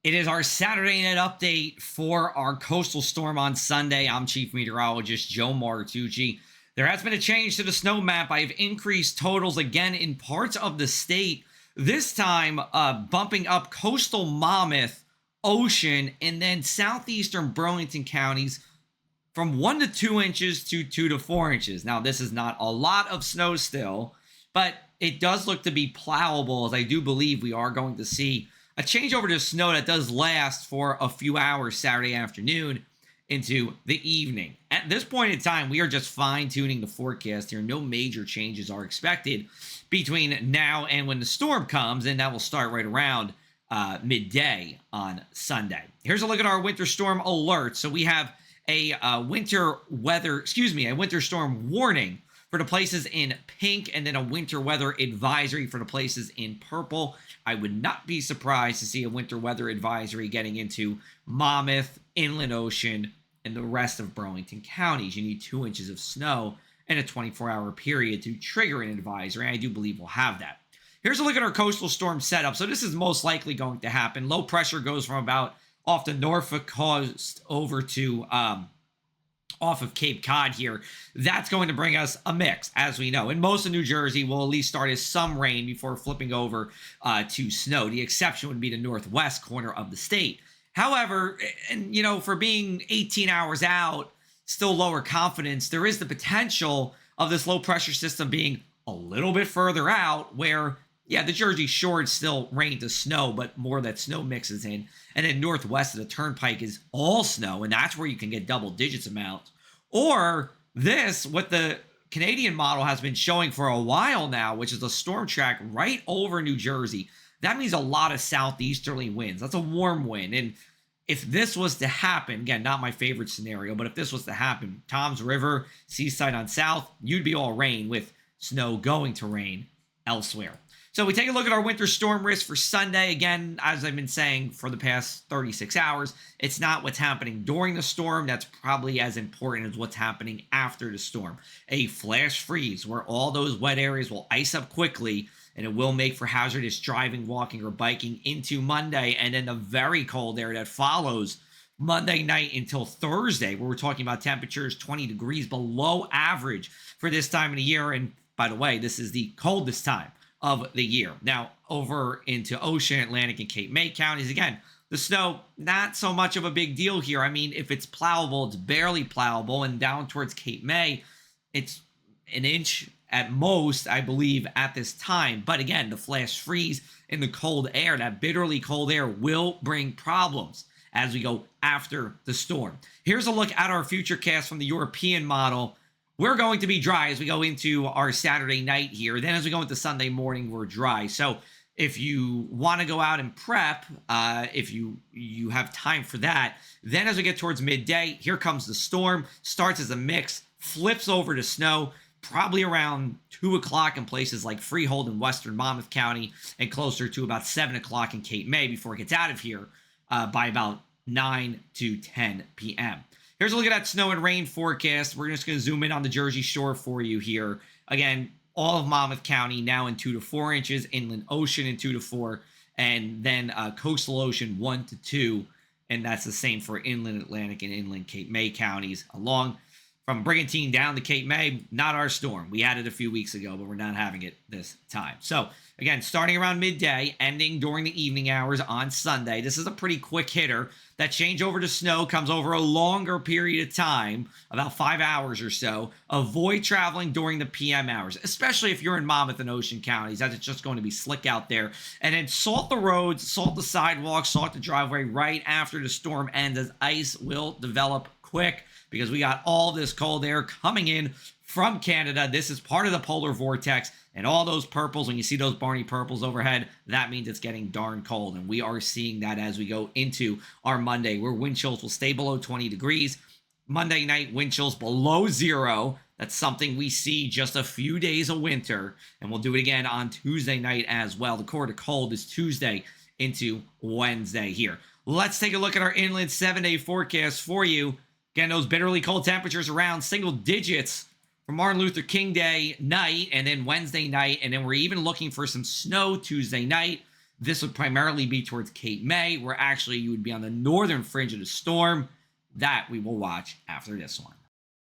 It is our Saturday night update for our coastal storm on Sunday. I'm Chief Meteorologist Joe Martucci. There has been a change to the snow map. I have increased totals again in parts of the state. This time, bumping up coastal Monmouth, Ocean, and then southeastern Burlington counties from 1 to 2 inches to 2 to 4 inches. Now, this is not a lot of snow still, but it does look to be plowable, as I do believe we are going to see a change over to snow that does last for a few hours Saturday afternoon into the evening. At this point in time, we are just fine-tuning the forecast here. No major changes are expected between now and when the storm comes, and that will start right around midday on Sunday. Here's a look at our winter storm alert. So we have a winter storm warning for the places in pink, and then a winter weather advisory for the places in purple. I would not be surprised to see a winter weather advisory getting into Monmouth, Inland Ocean, and the rest of Burlington counties. You need 2 inches of snow in a 24-hour period to trigger an advisory. I do believe we'll have that. Here's a look at our coastal storm setup. So this is most likely going to happen. Low pressure goes from about off the Norfolk coast over to off of Cape Cod here. That's going to bring us a mix, as we know. And most of New Jersey will at least start as some rain before flipping over to snow. The exception would be the northwest corner of the state. However, and for being 18 hours out, still lower confidence, there is the potential of this low pressure system being a little bit further out where, the Jersey Shore is still rain to snow, but more that snow mixes in. And then northwest of the turnpike is all snow, and that's where you can get double digits amounts. Or this, what the Canadian model has been showing for a while now, which is a storm track right over New Jersey. That means a lot of southeasterly winds. That's a warm wind. And if this was to happen, again, not my favorite scenario, but if this was to happen, Tom's River, Seaside on South, you'd be all rain with snow going to rain elsewhere. So we take a look at our winter storm risk for Sunday. Again, as I've been saying for the past 36 hours, it's not what's happening during the storm. That's probably as important as what's happening after the storm. A flash freeze where all those wet areas will ice up quickly, and it will make for hazardous driving, walking, or biking into Monday. And then the very cold air that follows Monday night until Thursday, where we're talking about temperatures 20 degrees below average for this time of the year. And by the way, this is the coldest time of the year. Now, over into Ocean, Atlantic, and Cape May counties, again, the snow, not so much of a big deal here. I mean, if it's plowable, it's barely plowable, and down towards Cape May, it's an inch at most, I believe, at this time. But again, the flash freeze in the cold air, that bitterly cold air, will bring problems as we go after the storm. Here's a look at our future cast from the European model. We're going to be dry as we go into our Saturday night here. Then as we go into Sunday morning, we're dry. So if you want to go out and prep, if you have time for that, then as we get towards midday, here comes the storm. Starts as a mix, flips over to snow, probably around 2 o'clock in places like Freehold and western Monmouth County, and closer to about 7 o'clock in Cape May before it gets out of here by about 9 to 10 p.m. Here's a look at that snow and rain forecast. We're just going to zoom in on the Jersey Shore for you here. Again, all of Monmouth County now in 2 to 4 inches, Inland Ocean in 2 to 4, and then Coastal Ocean 1 to 2, and that's the same for Inland Atlantic and Inland Cape May counties. Along from Brigantine down to Cape May, not our storm. We had it a few weeks ago, but we're not having it this time. So again, starting around midday, ending during the evening hours on Sunday. This is a pretty quick hitter. That change over to snow comes over a longer period of time, about 5 hours or so. Avoid traveling during the PM hours, especially if you're in Monmouth and Ocean counties, as it's just going to be slick out there. And then salt the roads, salt the sidewalks, salt the driveway right after the storm ends, as ice will develop quick because we got all this cold air coming in from Canada. This is part of the polar vortex, and all those purples, when you see those Barney purples overhead, that means it's getting darn cold, and we are seeing that as we go into our Monday, where wind chills will stay below 20 degrees. Monday night, wind chills below 0. That's something we see just a few days of winter, and we'll do it again on Tuesday night as well. The core to cold is Tuesday into Wednesday here. Let's take a look at our inland 7-day forecast for you. Again, those bitterly cold temperatures around single digits for Martin Luther King Day night, and then Wednesday night, and then we're even looking for some snow Tuesday night. This would primarily be towards Cape May, where actually you would be on the northern fringe of the storm. That we will watch after this one.